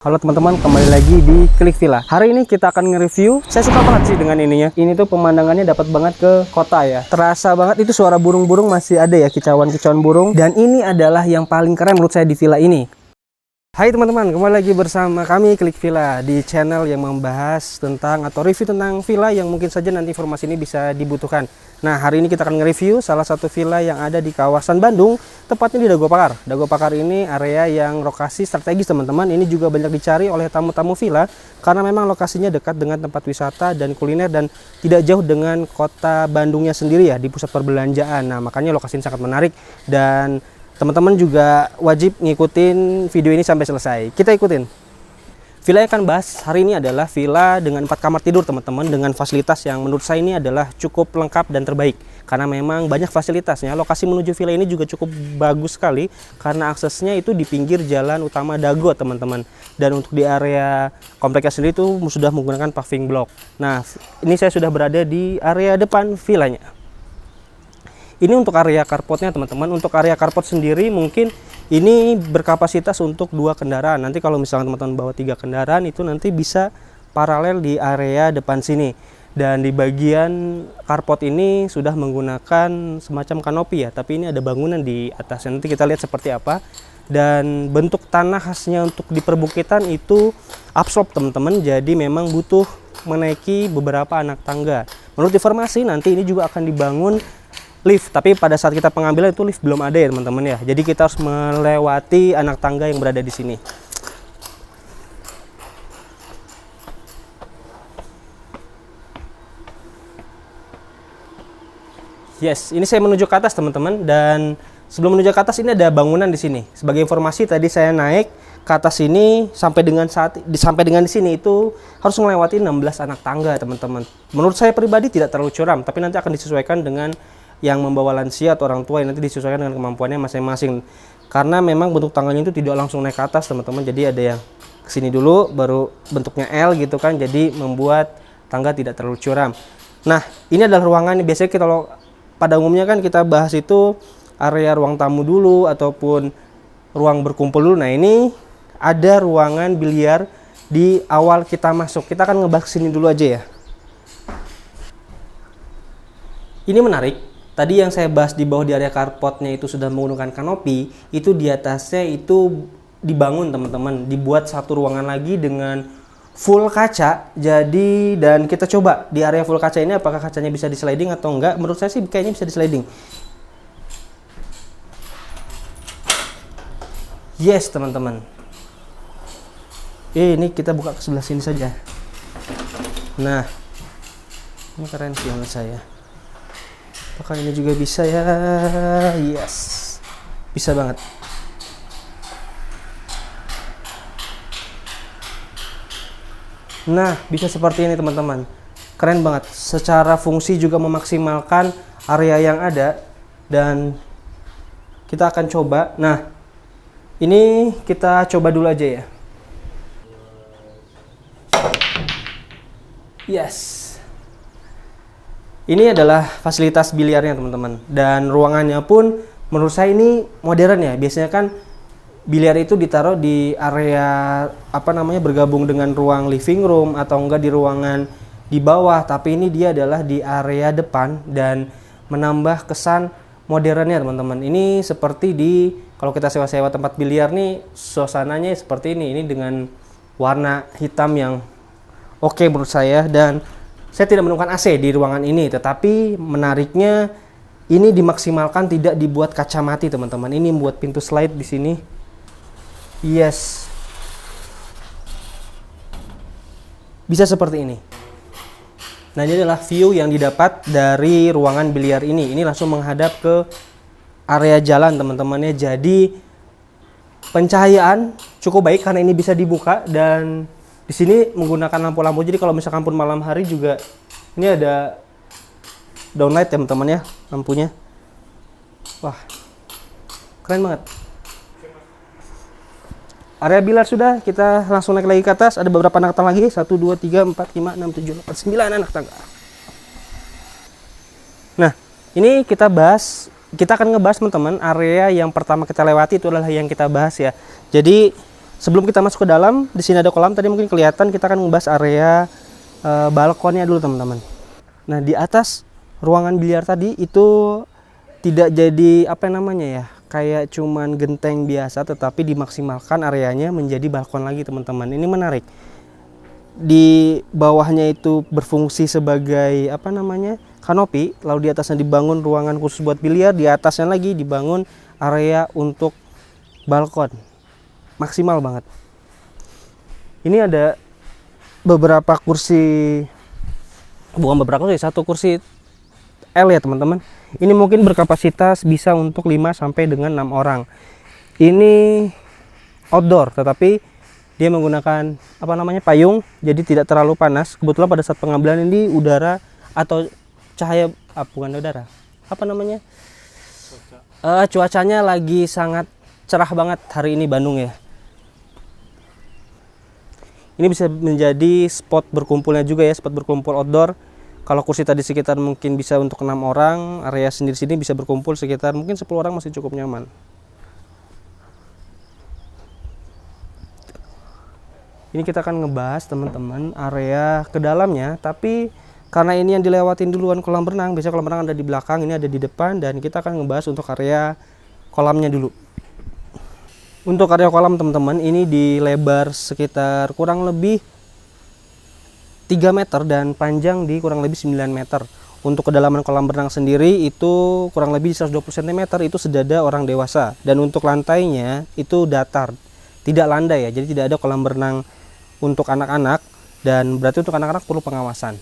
Halo teman-teman, kembali lagi di Klik Villa. Hari ini kita akan nge-review. Saya suka banget sih dengan ininya. Ini tuh pemandangannya dapat banget ke kota ya. Terasa banget itu suara burung-burung masih ada ya, kicauan-kicauan burung. Dan ini adalah yang paling keren menurut saya di villa ini. Hai teman-teman, kembali lagi bersama kami Klik Villa di channel yang membahas tentang atau review tentang villa yang mungkin saja nanti informasi ini bisa dibutuhkan. Nah, hari ini kita akan nge-review salah satu villa yang ada di kawasan Bandung, tepatnya di Dago Pakar. Dago Pakar ini area yang lokasi strategis teman-teman. Ini juga banyak dicari oleh tamu-tamu villa karena memang lokasinya dekat dengan tempat wisata dan kuliner dan tidak jauh dengan kota Bandungnya sendiri ya, di pusat perbelanjaan. Nah, makanya lokasi ini sangat menarik dan teman-teman juga wajib ngikutin video ini sampai selesai. Kita ikutin. Villa yang akan bahas hari ini adalah villa dengan 4 kamar tidur teman-teman, dengan fasilitas yang menurut saya ini adalah cukup lengkap dan terbaik. Karena memang banyak fasilitasnya. Lokasi menuju villa ini juga cukup bagus sekali karena aksesnya itu di pinggir jalan utama Dago teman-teman. Dan untuk di area kompleknya sendiri itu sudah menggunakan paving block. Nah, ini saya sudah berada di area depan villanya. Ini untuk area carportnya teman-teman. Untuk area carport sendiri mungkin ini berkapasitas untuk 2 kendaraan. Nanti kalau misalnya teman-teman bawa 3 kendaraan itu nanti bisa paralel di area depan sini. Dan di bagian carport ini sudah menggunakan semacam kanopi ya. Tapi ini ada bangunan di atasnya. Nanti kita lihat seperti apa. Dan bentuk tanah khasnya untuk di perbukitan itu upslope teman-teman. Jadi memang butuh menaiki beberapa anak tangga. Menurut informasi nanti ini juga akan dibangun lift, tapi pada saat kita pengambilan itu lift belum ada ya teman-teman ya. Jadi kita harus melewati anak tangga yang berada di sini. Yes, ini saya menuju ke atas teman-teman, dan sebelum menuju ke atas ini ada bangunan di sini. Sebagai informasi tadi saya naik ke atas ini sampai dengan di sini itu harus melewati 16 anak tangga teman-teman. Menurut saya pribadi tidak terlalu curam, tapi nanti akan disesuaikan dengan yang membawa lansia atau orang tua yang nanti disesuaikan dengan kemampuannya masing-masing. Karena memang bentuk tangganya itu tidak langsung naik ke atas teman-teman. Jadi ada yang kesini dulu baru bentuknya L gitu kan. Jadi membuat tangga tidak terlalu curam. Nah, ini adalah ruangan. Biasanya kita kalau pada umumnya kan kita bahas itu area ruang tamu dulu ataupun ruang berkumpul dulu. Nah, ini ada ruangan biliar di awal kita masuk. Kita akan ngebahas sini dulu aja ya. Ini menarik. Tadi yang saya bahas di bawah di area carportnya itu sudah menggunakan kanopi, itu di atasnya itu dibangun teman-teman, dibuat satu ruangan lagi dengan full kaca. Jadi dan kita coba di area full kaca ini apakah kacanya bisa disliding atau enggak. Menurut saya sih kayaknya bisa disliding. Yes teman-teman. Ini kita buka ke sebelah sini saja. Nah, ini keren sih menurut saya. Apakah ini juga bisa ya? Yes, bisa banget. Nah, bisa seperti ini teman-teman. Keren banget. Secara fungsi juga memaksimalkan area yang ada. Dan kita akan coba. Nah, ini kita coba dulu aja ya. Yes. Ini adalah fasilitas biliarnya teman-teman, dan ruangannya pun menurut saya ini modern ya. Biasanya kan biliar itu ditaruh di area bergabung dengan ruang living room atau enggak di ruangan di bawah, tapi ini dia adalah di area depan dan menambah kesan modernnya teman-teman. Ini seperti di kalau kita sewa-sewa tempat biliar nih, suasananya seperti ini dengan warna hitam yang oke menurut saya. Dan saya tidak menemukan AC di ruangan ini, tetapi menariknya ini dimaksimalkan tidak dibuat kaca mati teman-teman. Ini membuat pintu slide di sini. Yes. Bisa seperti ini. Nah, ini adalah view yang didapat dari ruangan biliar ini. Ini langsung menghadap ke area jalan teman-temannya. Jadi pencahayaan cukup baik karena ini bisa dibuka dan di sini menggunakan lampu-lampu. Jadi kalau misalkan pun malam hari juga ini ada downlight teman-teman ya lampunya. Wah, keren banget. Area biliar sudah, kita langsung naik lagi ke atas. Ada beberapa anak tangga lagi. 1, 2, 3, 4, 5, 6, 7, 8, 9 anak tangga. Nah, ini kita akan ngebahas teman-teman area yang pertama kita lewati itu adalah yang kita bahas ya. Jadi Sebelum kita masuk ke dalam, di sini ada kolam. Tadi mungkin kelihatan, kita akan membahas area balkonnya dulu teman-teman. Nah, di atas ruangan biliar tadi itu tidak jadi apa namanya ya, kayak cuman genteng biasa, tetapi dimaksimalkan areanya menjadi balkon lagi teman-teman. Ini menarik. Di bawahnya itu berfungsi sebagai apa namanya, kanopi, lalu di atasnya dibangun ruangan khusus buat biliar, di atasnya lagi dibangun area untuk balkon. Maksimal banget. Ini ada beberapa kursi, bukan beberapa kursi, satu kursi L ya teman-teman. Ini mungkin berkapasitas bisa untuk 5 sampai dengan 6 orang. Ini outdoor, tetapi dia menggunakan apa namanya, payung, jadi tidak terlalu panas. Kebetulan pada saat pengambilan ini udara atau cahaya, bukan udara, apa namanya, cuacanya lagi sangat cerah banget hari ini Bandung ya. Ini bisa menjadi spot berkumpulnya juga ya, spot berkumpul outdoor. Kalau kursi tadi sekitar mungkin bisa untuk 6 orang, area sendiri sini bisa berkumpul sekitar mungkin 10 orang, masih cukup nyaman. Ini kita akan ngebahas teman-teman area ke dalamnya, tapi karena ini yang dilewatin duluan kolam renang, biasanya kolam renang ada di belakang, ini ada di depan, dan kita akan ngebahas untuk area kolamnya dulu. Untuk area kolam teman-teman, ini di lebar sekitar kurang lebih 3 meter dan panjang di kurang lebih 9 meter. Untuk kedalaman kolam renang sendiri itu kurang lebih 120 cm, itu sedada orang dewasa. Dan untuk lantainya itu datar, tidak landai ya, jadi tidak ada kolam renang untuk anak-anak, dan berarti untuk anak-anak perlu pengawasan.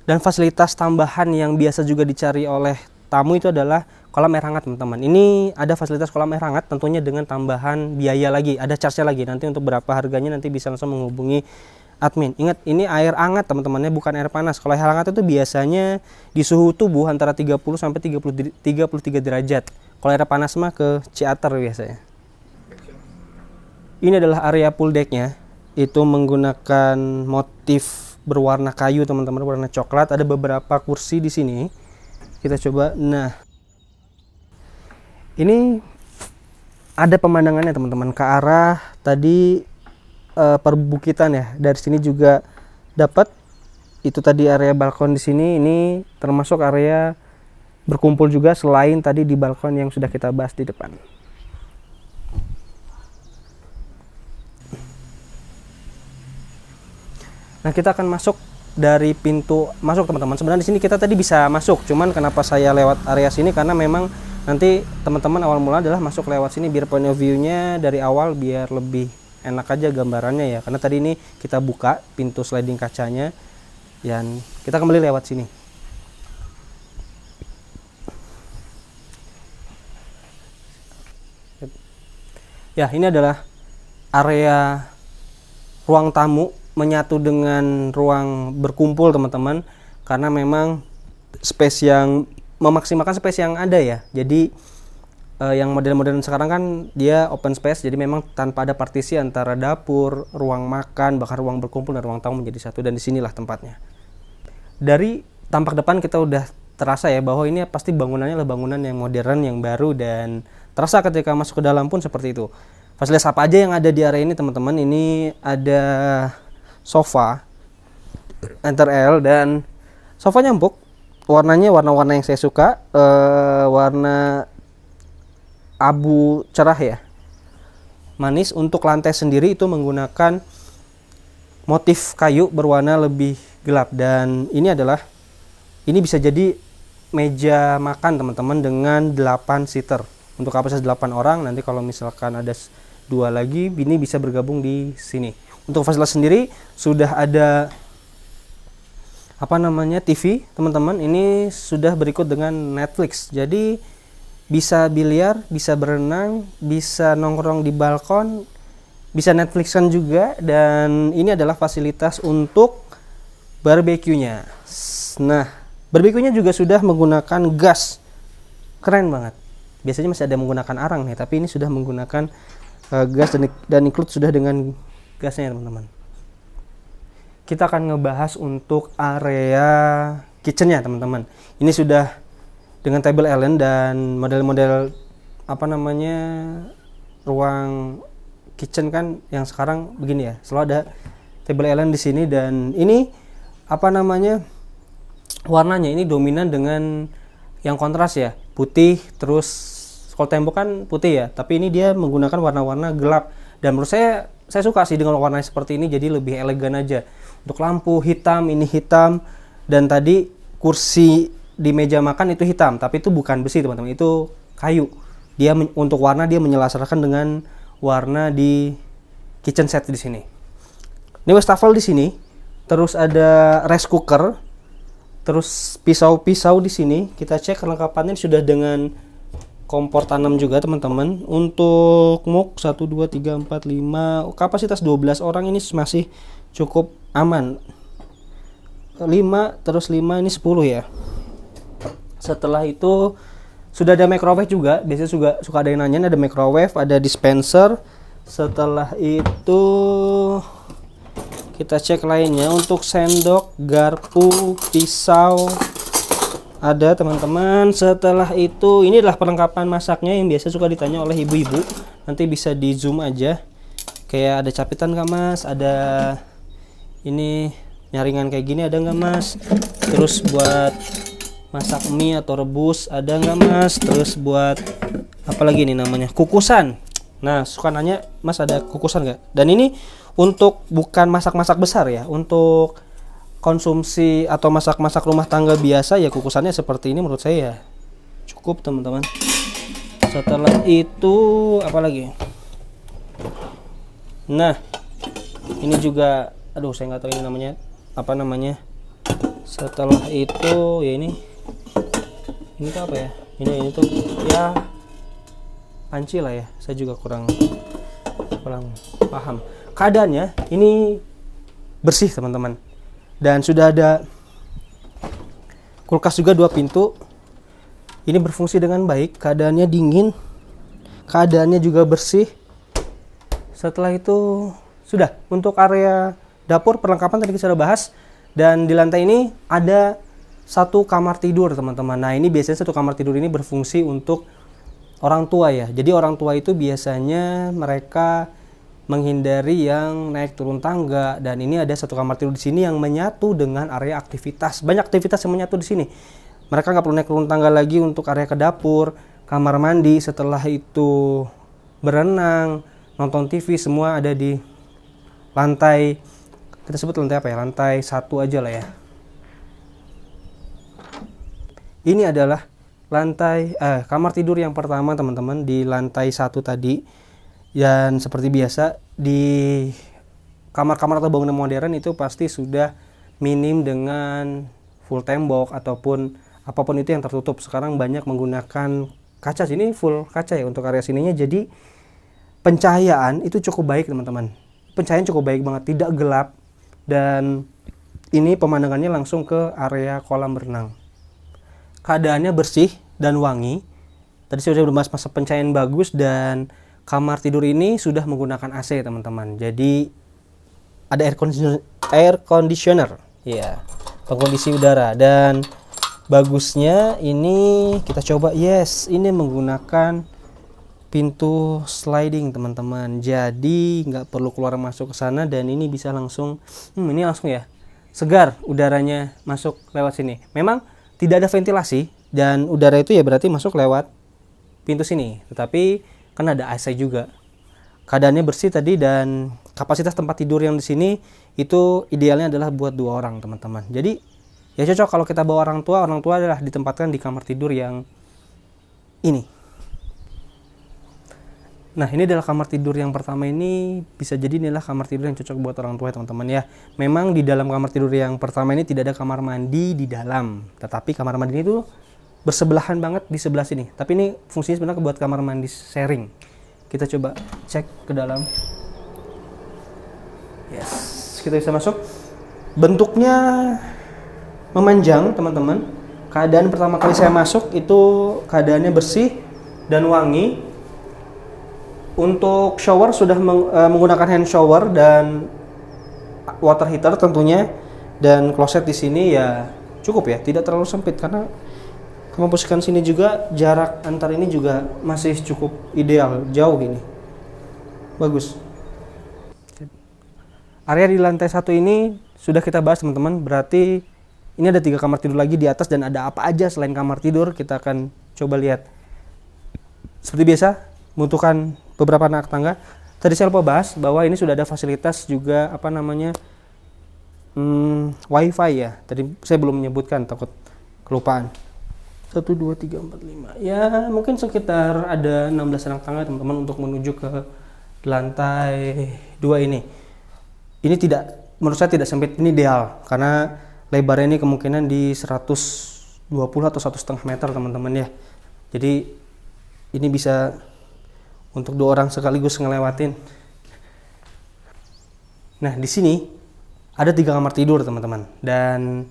Dan fasilitas tambahan yang biasa juga dicari oleh tamu itu adalah kolam air hangat teman-teman. Ini ada fasilitas kolam air hangat, tentunya dengan tambahan biaya lagi, ada charge-nya lagi. Nanti untuk berapa harganya nanti bisa langsung menghubungi admin. Ingat, ini air hangat teman-temannya, bukan air panas. Kalau air hangat itu biasanya di suhu tubuh antara 30 sampai 33 derajat. Kalau air panas mah ke ciater biasanya. Ini adalah area pool decknya. Itu menggunakan motif berwarna kayu teman-teman, warna coklat. Ada beberapa kursi di sini. Kita coba. Nah, ini ada pemandangannya teman-teman ke arah tadi perbukitan ya. Dari sini juga dapat. Itu tadi area balkon di sini. Ini termasuk area berkumpul juga selain tadi di balkon yang sudah kita bahas di depan. Nah, kita akan masuk dari pintu masuk teman-teman. Sebenarnya di sini kita tadi bisa masuk, cuman kenapa saya lewat area sini karena memang nanti teman-teman awal mula adalah masuk lewat sini biar point of view-nya dari awal biar lebih enak aja gambarannya ya. Karena tadi ini kita buka pintu sliding kacanya dan kita kembali lewat sini. Ya, ini adalah area ruang tamu menyatu dengan ruang berkumpul teman-teman, karena memang space yang memaksimalkan space yang ada ya. Jadi yang modern-modern sekarang kan dia open space, jadi memang tanpa ada partisi antara dapur, ruang makan, bahkan ruang berkumpul dan ruang tamu menjadi satu, dan disinilah tempatnya. Dari tampak depan kita udah terasa ya bahwa ini pasti bangunannya adalah bangunan yang modern, yang baru, dan terasa ketika masuk ke dalam pun seperti itu. Fasilitas apa aja yang ada di area ini teman-teman? Ini ada sofa enter L, dan sofanya empuk, warnanya warna-warna yang saya suka, warna abu cerah ya, manis. Untuk lantai sendiri itu menggunakan motif kayu berwarna lebih gelap, dan ini bisa jadi meja makan teman-teman dengan 8 seater untuk kapasitas 8 orang. Nanti kalau misalkan ada 2 lagi, ini bisa bergabung di sini. Untuk fasilitas sendiri sudah ada apa namanya, TV teman-teman. Ini sudah berikut dengan Netflix, jadi bisa biliar, bisa berenang, bisa nongkrong di balkon, bisa Netflixan juga. Dan ini adalah fasilitas untuk barbeque-nya. Nah, barbeque-nya juga sudah menggunakan gas, keren banget. Biasanya masih ada menggunakan arang nih, tapi ini sudah menggunakan gas, dan include sudah dengan gasnya teman-teman. Kita akan ngebahas untuk area kitchennya teman-teman. Ini sudah dengan table Allen dan model-model apa namanya, ruang kitchen kan yang sekarang begini ya, selalu ada table island di sini. Dan ini apa namanya, warnanya ini dominan dengan yang kontras ya, putih. Terus kalau tembok kan putih ya, tapi ini dia menggunakan warna-warna gelap. Dan menurut saya suka sih dengan warna seperti ini, jadi lebih elegan aja. Untuk lampu hitam, ini hitam. Dan tadi kursi di meja makan itu hitam, tapi itu bukan besi teman-teman, itu kayu. Dia untuk warna dia menyelasarkan dengan warna di kitchen set di sini. Ini wastafel di sini. Terus ada rice cooker. Terus pisau-pisau di sini. Kita cek kelengkapannya sudah dengan kompor tanam juga teman-teman. Untuk muk 1 2 3 4 5, kapasitas 12 orang ini masih cukup aman. 5 terus 5 ini 10 ya. Setelah itu sudah ada microwave juga. Biasanya juga suka ada yang nanya, ada microwave, ada dispenser. Setelah itu kita cek lainnya. Untuk sendok, garpu, pisau ada teman-teman. Setelah itu ini adalah perlengkapan masaknya yang biasa suka ditanya oleh ibu-ibu. Nanti bisa di zoom aja. Kayak ada capitan nggak mas? Ada ini nyaringan kayak gini ada nggak mas? Terus buat masak mie atau rebus ada nggak mas? Terus buat apa lagi nih namanya, kukusan. Nah suka nanya, mas ada kukusan nggak? Dan ini untuk bukan masak-masak besar ya, untuk konsumsi atau masak-masak rumah tangga biasa ya, kukusannya seperti ini menurut saya ya cukup teman-teman. Setelah itu apa lagi? Nah ini juga, aduh saya nggak tahu ini namanya apa namanya. Setelah itu ya ini tuh apa ya, ini tuh ya panci lah ya, saya juga kurang paham. Keadaannya ini bersih teman-teman, dan sudah ada kulkas juga 2 pintu. Ini berfungsi dengan baik, keadaannya dingin, keadaannya juga bersih. Setelah itu sudah untuk area dapur, perlengkapan tadi kita sudah bahas. Dan di lantai ini ada 1 kamar tidur teman-teman. Nah ini biasanya 1 kamar tidur ini berfungsi untuk orang tua ya. Jadi orang tua itu biasanya mereka menghindari yang naik turun tangga. Dan ini ada 1 kamar tidur di sini yang menyatu dengan area aktivitas. Banyak aktivitas yang menyatu di sini. Mereka nggak perlu naik turun tangga lagi untuk area ke dapur, kamar mandi. Setelah itu berenang, nonton TV, semua ada di lantai, kita sebut lantai apa ya, lantai 1 aja lah ya. Ini adalah lantai kamar tidur yang pertama teman-teman, di lantai 1 tadi. Dan seperti biasa di kamar-kamar atau bangunan modern itu pasti sudah minim dengan full tembok ataupun apapun itu yang tertutup. Sekarang banyak menggunakan kaca, sini full kaca ya untuk area sininya. Jadi pencahayaan itu cukup baik teman-teman. Pencahayaan cukup baik banget, tidak gelap. Dan ini pemandangannya langsung ke area kolam berenang. Keadaannya bersih dan wangi. Tadi saya sudah bahas masa pencahayaan bagus, dan kamar tidur ini sudah menggunakan AC teman-teman. Jadi ada air conditioner ya, pengkondisi udara. Dan bagusnya ini kita coba, yes, ini menggunakan pintu sliding teman-teman. Jadi nggak perlu keluar masuk ke sana, dan ini bisa langsung ini langsung ya, segar udaranya masuk lewat sini. Memang tidak ada ventilasi, dan udara itu ya berarti masuk lewat pintu sini, tetapi kan ada AC juga. Keadaannya bersih tadi, dan kapasitas tempat tidur yang di sini itu idealnya adalah buat 2 orang teman-teman. Jadi ya cocok kalau kita bawa orang tua adalah ditempatkan di kamar tidur yang ini. Nah ini adalah kamar tidur yang pertama. Ini bisa jadi inilah kamar tidur yang cocok buat orang tua ya teman-teman ya. Memang di dalam kamar tidur yang pertama ini tidak ada kamar mandi di dalam, tetapi kamar mandi ini tuh bersebelahan banget di sebelah sini. Tapi ini fungsinya sebenarnya buat kamar mandi sharing. Kita coba cek ke dalam. Yes, kita bisa masuk. Bentuknya memanjang teman-teman. Keadaan pertama kali saya masuk itu keadaannya bersih dan wangi. Untuk shower sudah menggunakan hand shower dan water heater tentunya, dan kloset di sini ya cukup ya, tidak terlalu sempit karena kamu posisikan sini juga, jarak antar ini juga masih cukup ideal, jauh ini. Bagus. Area di lantai 1 ini sudah kita bahas teman-teman, berarti ini ada 3 kamar tidur lagi di atas dan ada apa aja selain kamar tidur kita akan coba lihat. Seperti biasa, membutuhkan beberapa anak tangga. Tadi saya lupa bahas bahwa ini sudah ada fasilitas juga wifi ya. Tadi saya belum menyebutkan, takut kelupaan. 1, 2, 3, 4, 5. Ya mungkin sekitar ada 16 anak tangga teman-teman untuk menuju ke lantai 2 ini. Ini menurut saya tidak sempit, ini ideal karena lebarnya ini kemungkinan di 120 atau 1,5 meter teman-teman ya. Jadi ini bisa untuk 2 orang sekaligus ngelewatin. Nah di sini ada 3 kamar tidur teman-teman, dan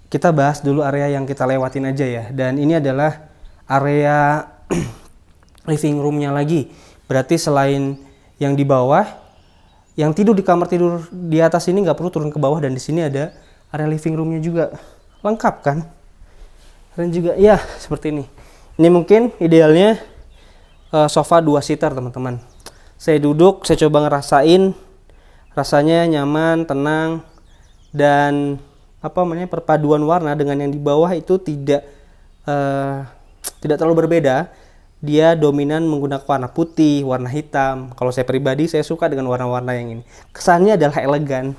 kita bahas dulu area yang kita lewatin aja ya. Dan ini adalah area living roomnya lagi. Berarti selain yang di bawah, yang tidur di kamar tidur di atas ini nggak perlu turun ke bawah, dan di sini ada area living roomnya juga. Lengkap kan? Dan juga ya seperti ini. Ini mungkin idealnya sofa 2 seater teman-teman. Saya duduk, saya coba ngerasain, rasanya nyaman, tenang, dan perpaduan warna dengan yang di bawah itu tidak terlalu berbeda. Dia dominan menggunakan warna putih, warna hitam. Kalau saya pribadi, saya suka dengan warna-warna yang ini. Kesannya adalah elegan.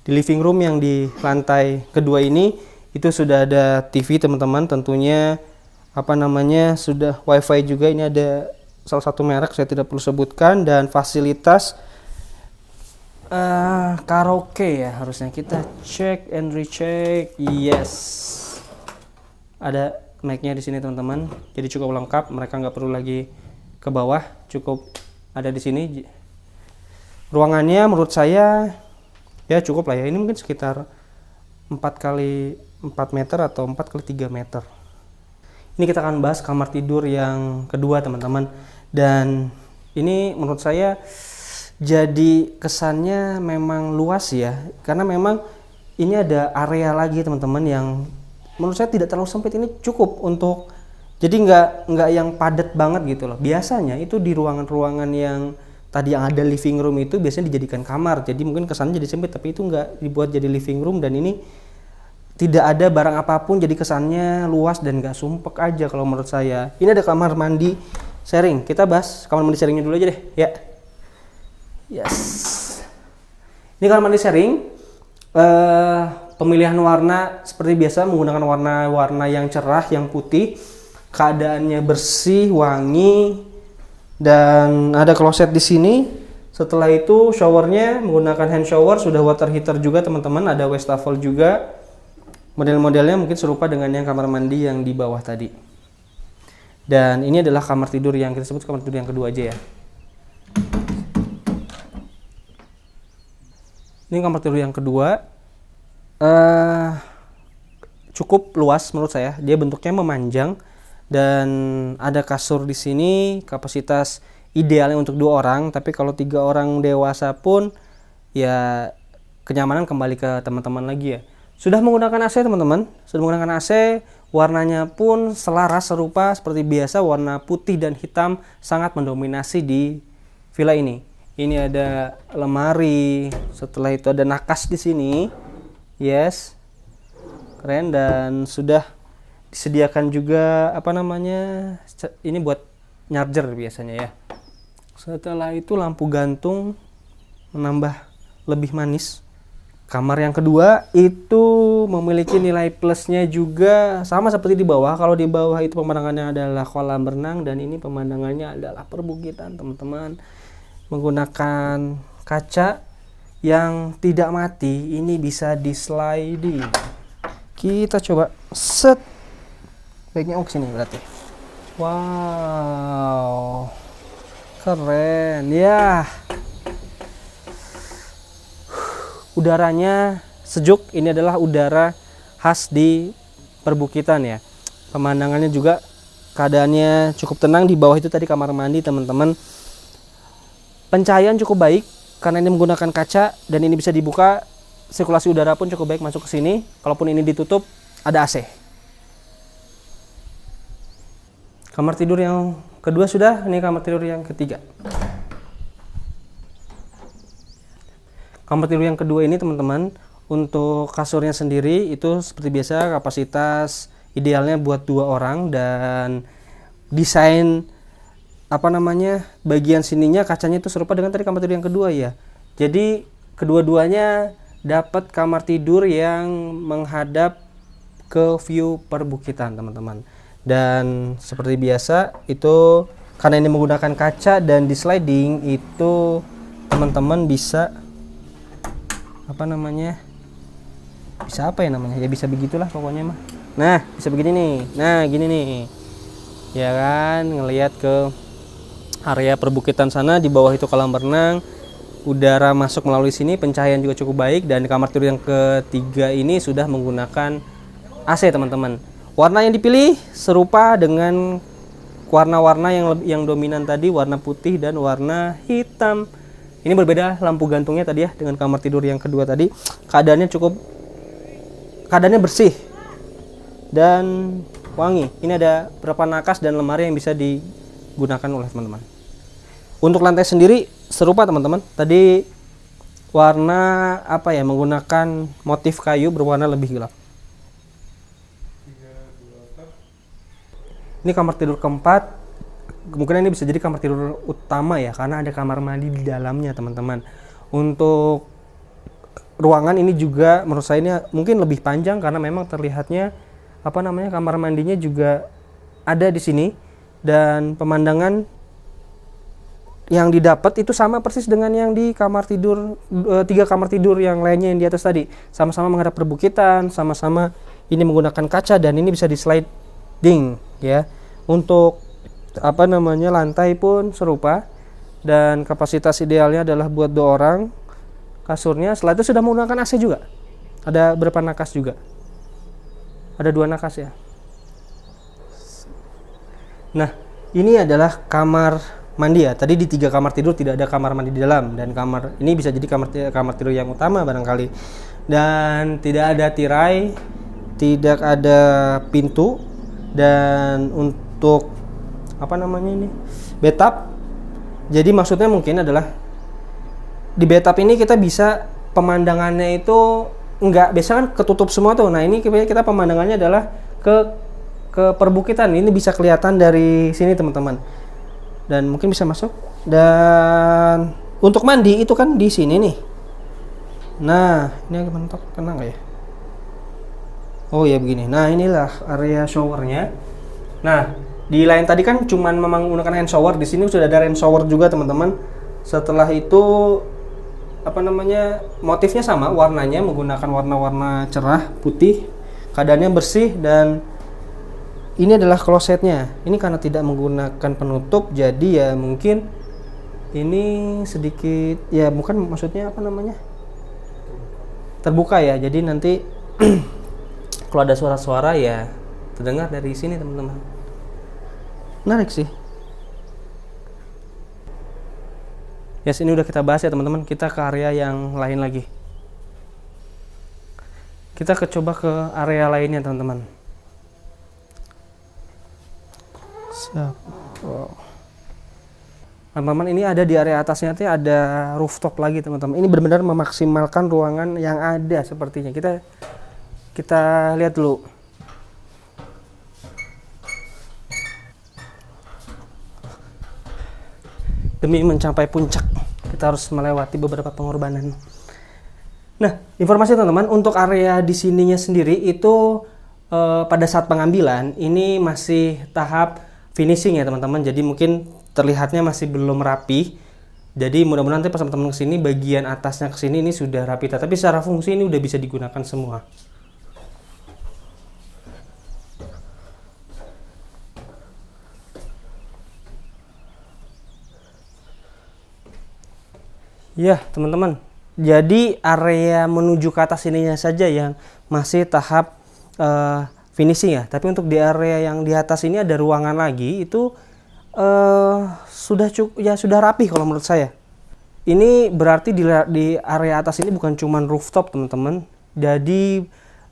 Di living room yang di lantai kedua ini, itu sudah ada TV teman-teman. Tentunya sudah wifi juga. Ini ada salah satu merek, saya tidak perlu sebutkan. Dan fasilitas karaoke ya, harusnya kita cek and recheck. Yes, ada mic-nya di sini teman-teman, jadi cukup lengkap. Mereka nggak perlu lagi ke bawah, cukup ada di sini. Ruangannya menurut saya ya cukup lah ya. Ini mungkin sekitar 4 kali 4 meter atau 4 kali 3 meter. Ini kita akan bahas kamar tidur yang kedua teman-teman, dan ini menurut saya jadi kesannya memang luas ya, karena memang ini ada area lagi teman-teman yang menurut saya tidak terlalu sempit. Ini cukup untuk, jadi nggak yang padat banget gitu loh. Biasanya itu di ruangan-ruangan yang tadi yang ada living room itu biasanya dijadikan kamar, jadi mungkin kesannya jadi sempit, tapi itu nggak dibuat jadi living room. Dan ini tidak ada barang apapun, jadi kesannya luas dan nggak sumpek aja kalau menurut saya. Ini ada kamar mandi sharing, kita bahas kamar mandi sharingnya dulu aja deh ya. Yes, ini kamar mandi sharing. Pemilihan warna seperti biasa, menggunakan warna-warna yang cerah, yang putih. Keadaannya bersih, wangi, dan ada kloset di sini. Setelah itu showernya menggunakan hand shower, sudah water heater juga teman-teman. Ada wastafel juga. Model-modelnya mungkin serupa dengan yang kamar mandi yang di bawah tadi. Dan ini adalah kamar tidur yang kita sebut kamar tidur yang kedua aja ya. Ini kamar tidur yang kedua. Cukup luas menurut saya. Dia bentuknya memanjang dan ada kasur di sini. Kapasitas idealnya untuk 2 orang, tapi kalau 3 orang dewasa pun ya kenyamanan kembali ke teman-teman lagi ya. Sudah menggunakan AC teman-teman. Sudah menggunakan AC. Warnanya pun selaras serupa seperti biasa, warna putih dan hitam sangat mendominasi di villa ini. Ini ada lemari, setelah itu ada nakas di sini. Yes, keren. Dan sudah disediakan juga ini buat charger biasanya ya. Setelah itu lampu gantung menambah lebih manis. Kamar yang kedua itu memiliki nilai plusnya juga sama seperti di bawah. Kalau di bawah itu pemandangannya adalah kolam renang, dan ini pemandangannya adalah perbukitan teman-teman. Menggunakan kaca yang tidak mati, ini bisa di sliding. Kita coba set. Baiknya sini berarti. Wow, keren ya. Udaranya sejuk. Ini adalah udara khas di perbukitan ya. Pemandangannya juga keadaannya cukup tenang. Di bawah itu tadi kamar mandi teman-teman. Pencahayaan cukup baik karena ini menggunakan kaca dan ini bisa dibuka. Sirkulasi udara pun cukup baik masuk ke sini. Kalaupun ini ditutup, ada AC. Kamar tidur yang kedua sudah, ini kamar tidur yang ketiga. Kamar tidur yang kedua ini teman-teman, untuk kasurnya sendiri itu seperti biasa kapasitas idealnya buat 2 orang, dan desain bagian sininya kacanya itu serupa dengan tadi kamar tidur yang kedua ya. Jadi kedua-duanya dapat kamar tidur yang menghadap ke view perbukitan teman-teman. Dan seperti biasa itu karena ini menggunakan kaca dan di sliding itu teman-teman bisa bisa begitulah pokoknya mah. Nah, bisa begini nih. Nah, gini nih. Ya kan, ngelihat ke area perbukitan sana, di bawah itu kolam renang. Udara masuk melalui sini, pencahayaan juga cukup baik, dan kamar tidur yang ketiga ini sudah menggunakan AC teman-teman. Warna yang dipilih serupa dengan warna-warna yang dominan tadi, warna putih dan warna hitam. Ini berbeda lampu gantungnya tadi ya dengan kamar tidur yang kedua tadi. Keadaannya bersih dan wangi. Ini ada beberapa nakas dan lemari yang bisa digunakan oleh teman-teman. Untuk lantai sendiri serupa teman-teman. Tadi warna menggunakan motif kayu berwarna lebih gelap. Ini kamar tidur keempat. Mungkin ini bisa jadi kamar tidur utama ya, karena ada kamar mandi di dalamnya teman-teman. Untuk ruangan ini juga menurut saya ini mungkin lebih panjang karena memang terlihatnya kamar mandinya juga ada di sini, dan pemandangan yang didapat itu sama persis dengan yang di kamar tidur 3 kamar tidur yang lainnya yang di atas tadi. Sama-sama menghadap perbukitan, sama-sama ini menggunakan kaca, dan ini bisa di sliding ya. Untuk lantai pun serupa, dan kapasitas idealnya adalah buat 2 orang. Kasurnya setelah itu sudah menggunakan AC juga. Ada berapa nakas juga? Ada 2 nakas ya. Nah, ini adalah kamar mandi ya. Tadi di 3 kamar tidur tidak ada kamar mandi di dalam, dan kamar ini bisa jadi kamar tidur yang utama barangkali. Dan tidak ada tirai, tidak ada pintu, dan untuk bathtub. Jadi maksudnya mungkin adalah di bathtub ini kita bisa pemandangannya itu biasa kan ketutup semua tuh. Nah, ini kita pemandangannya adalah ke perbukitan. Ini bisa kelihatan dari sini teman-teman. Dan mungkin bisa masuk. Dan untuk mandi itu kan di sini nih. Nah, ini agak mentok, kena nggak ya? Oh ya begini. Nah, inilah area showernya. Nah, di lain tadi kan cuman memang menggunakan hand shower, di sini sudah ada hand shower juga teman-teman. Setelah itu motifnya sama, warnanya menggunakan warna-warna cerah putih, keadaannya bersih, dan ini adalah klosetnya. Ini karena tidak menggunakan penutup, jadi ya mungkin ini sedikit ya, bukan maksudnya terbuka ya. Jadi nanti kalau ada suara-suara ya terdengar dari sini teman-teman. Menarik sih. Yes, ini udah kita bahas ya teman-teman. Kita ke area yang lain lagi. Kita coba ke area lainnya teman-teman. Wow. Teman-teman, ini ada di area atasnya tuh ada rooftop lagi teman-teman. Ini benar-benar memaksimalkan ruangan yang ada sepertinya. Kita lihat dulu. Demi mencapai puncak, kita harus melewati beberapa pengorbanan. Nah, informasi teman-teman, untuk area di sininya sendiri itu pada saat pengambilan ini masih tahap finishing ya teman-teman. Jadi mungkin terlihatnya masih belum rapi. Jadi mudah-mudahan nanti pas teman-teman kesini, bagian atasnya kesini ini sudah rapi. Tapi secara fungsi ini udah bisa digunakan semua. Ya teman-teman, jadi area menuju ke atas ininya saja yang masih tahap finishing ya. Tapi untuk di area yang di atas ini ada ruangan lagi, itu sudah rapi kalau menurut saya. Ini berarti di area atas ini bukan cuma rooftop teman-teman. Jadi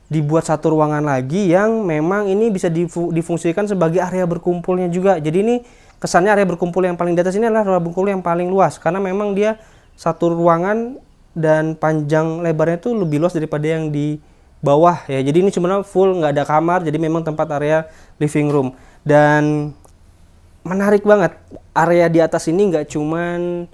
dibuat satu ruangan lagi yang memang ini bisa difungsikan sebagai area berkumpulnya juga. Jadi ini kesannya area berkumpul yang paling di atas ini adalah area berkumpul yang paling luas, karena memang dia satu ruangan dan panjang lebarnya tuh lebih luas daripada yang di bawah ya. Jadi ini cuma full nggak ada kamar, jadi memang tempat area living room. Dan menarik banget, area di atas ini nggak cuman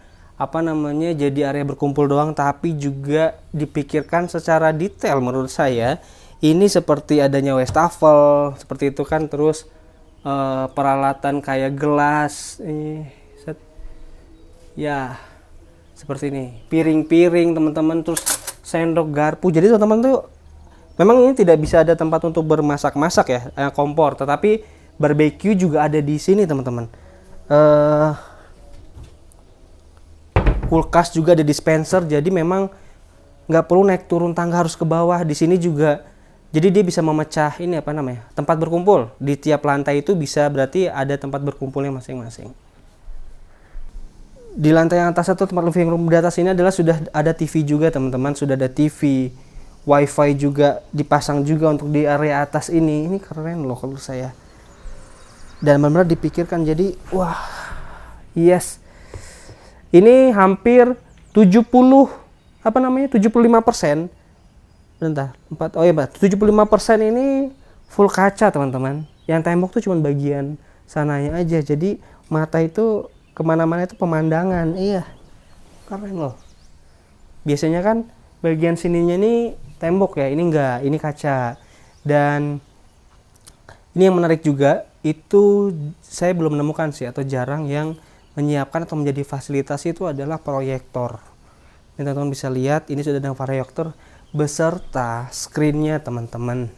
jadi area berkumpul doang, tapi juga dipikirkan secara detail menurut saya. Ini seperti adanya wastafel seperti itu kan, terus peralatan kayak gelas ya seperti ini, piring-piring teman-teman, terus sendok garpu. Jadi teman-teman tuh memang ini tidak bisa ada tempat untuk bermasak-masak ya, kompor, tetapi barbecue juga ada di sini teman-teman. Kulkas juga ada, dispenser, jadi memang nggak perlu naik turun tangga harus ke bawah. Di sini juga jadi dia bisa memecah ini tempat berkumpul di tiap lantai itu, bisa berarti ada tempat berkumpulnya masing-masing. Di lantai yang atas atau tempat living room di atas ini adalah sudah ada TV juga teman-teman, sudah ada TV, wifi juga dipasang juga untuk di area atas ini keren loh kalau saya. Dan benar-benar dipikirkan, jadi wah yes. Ini hampir 75%. Bentar, 75% ini full kaca teman-teman. Yang tembok tuh cuma bagian sananya aja. Jadi mata itu kemana-mana itu pemandangan. Iya, keren loh. Biasanya kan bagian sininya ini tembok ya, ini enggak, ini kaca. Dan ini yang menarik juga, itu saya belum menemukan sih, atau jarang yang menyiapkan atau menjadi fasilitas itu adalah proyektor. Ini teman-teman bisa lihat, ini sudah ada proyektor beserta screen-nya teman-teman.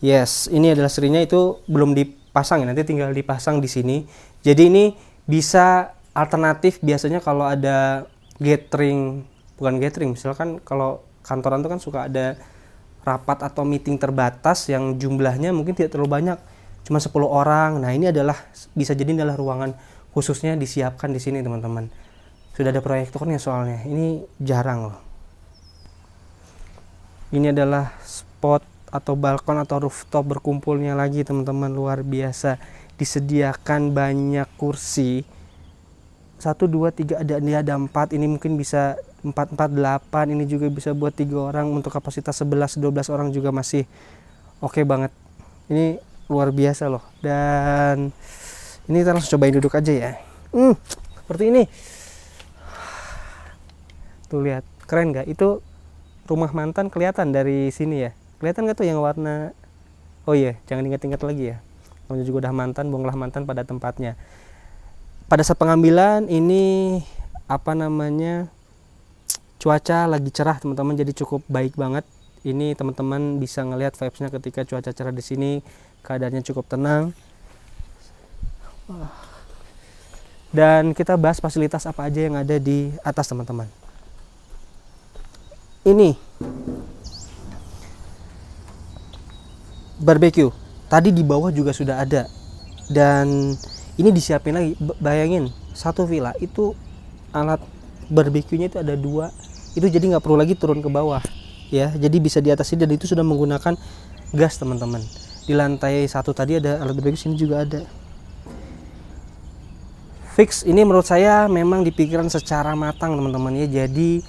Yes, ini adalah screen-nya, itu belum dipasang ya, nanti tinggal dipasang di sini. Jadi ini bisa alternatif, biasanya kalau ada misalkan kalau kantoran itu kan suka ada rapat atau meeting terbatas yang jumlahnya mungkin tidak terlalu banyak, cuma 10 orang. Nah, ini bisa jadi adalah ruangan khususnya disiapkan di sini teman-teman. Sudah ada proyektornya soalnya. Ini jarang loh. Ini adalah spot atau balkon atau rooftop berkumpulnya lagi teman-teman, luar biasa. Disediakan banyak kursi. 1, 2, 3 ada 4. Ini mungkin bisa 4, 8. Ini juga bisa buat 3 orang, untuk kapasitas 11, 12 orang juga masih oke banget. Ini luar biasa loh. Dan ini kita langsung cobain duduk aja ya. Seperti ini. Tuh lihat, keren nggak? Itu rumah mantan kelihatan dari sini ya. Kelihatan nggak tuh yang warna? Oh iya, jangan ingat-ingat lagi ya. Kamu juga udah mantan, buanglah mantan pada tempatnya. Pada saat pengambilan ini cuaca lagi cerah teman-teman, jadi cukup baik banget. Ini teman-teman bisa ngelihat vibes-nya ketika cuaca cerah di sini, keadaannya cukup tenang. Dan kita bahas fasilitas apa aja yang ada di atas teman-teman. Ini barbecue, tadi di bawah juga sudah ada, dan ini disiapin lagi. Bayangin, satu villa itu alat barbecue-nya itu ada 2, itu jadi nggak perlu lagi turun ke bawah ya, jadi bisa di atas ini, dan itu sudah menggunakan gas teman-teman. Di lantai 1 tadi ada alat barbecue, sini juga ada. Fix, ini menurut saya memang dipikirkan secara matang teman-teman ya, jadi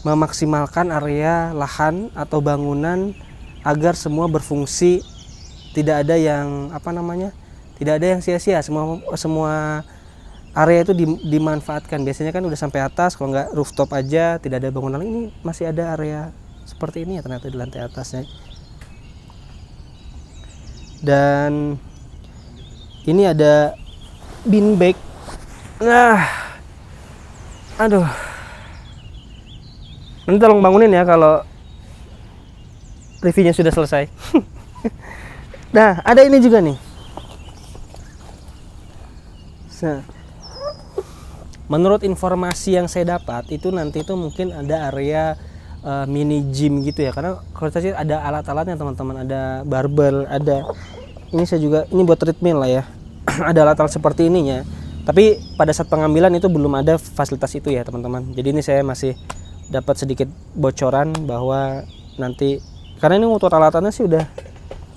memaksimalkan area lahan atau bangunan agar semua berfungsi, tidak ada yang tidak ada yang sia-sia, semua area itu dimanfaatkan. Biasanya kan udah sampai atas, kalau nggak rooftop aja, tidak ada bangunan. Ini masih ada area seperti ini ya ternyata di lantai atasnya. Dan ini ada bean bag. Nah, aduh, nanti tolong bangunin ya kalau reviewnya sudah selesai. Nah, ada ini juga nih. Menurut informasi yang saya dapat, itu nanti itu mungkin ada area mini gym gitu ya, karena kalau saya sih ada alat-alatnya teman-teman, ada barbel, ada ini saya juga, ini buat treadmill lah ya. Ada alat-alat seperti ininya. Tapi pada saat pengambilan itu belum ada fasilitas itu ya teman-teman. Jadi ini saya masih dapat sedikit bocoran bahwa nanti, karena ini untuk alatannya sih udah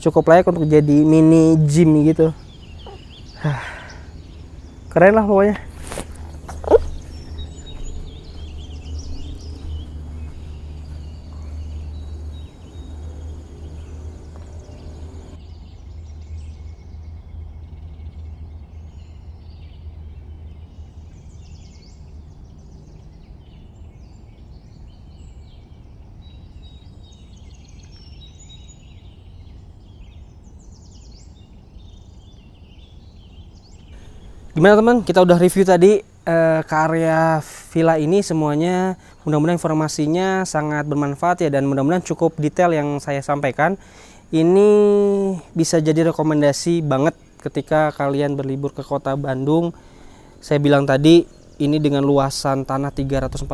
cukup layak untuk jadi mini gym gitu. Keren lah pokoknya. Gimana teman? Kita udah review tadi ke area villa ini semuanya. Mudah-mudahan informasinya sangat bermanfaat ya, dan mudah-mudahan cukup detail yang saya sampaikan. Ini bisa jadi rekomendasi banget ketika kalian berlibur ke kota Bandung. Saya bilang tadi, ini dengan luasan tanah 348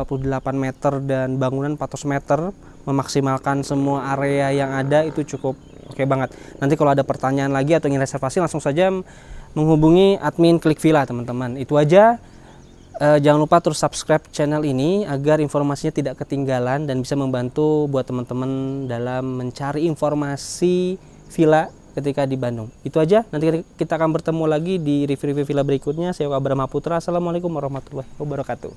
meter dan bangunan 400 meter, memaksimalkan semua area yang ada, itu cukup oke banget. Nanti kalau ada pertanyaan lagi atau ingin reservasi, langsung saja menghubungi admin Klik Villa teman-teman. Itu aja. Jangan lupa terus subscribe channel ini agar informasinya tidak ketinggalan dan bisa membantu buat teman-teman dalam mencari informasi villa ketika di Bandung. Itu aja. Nanti kita akan bertemu lagi di review-review villa berikutnya. Saya Abraham Putra. Assalamualaikum warahmatullahi wabarakatuh.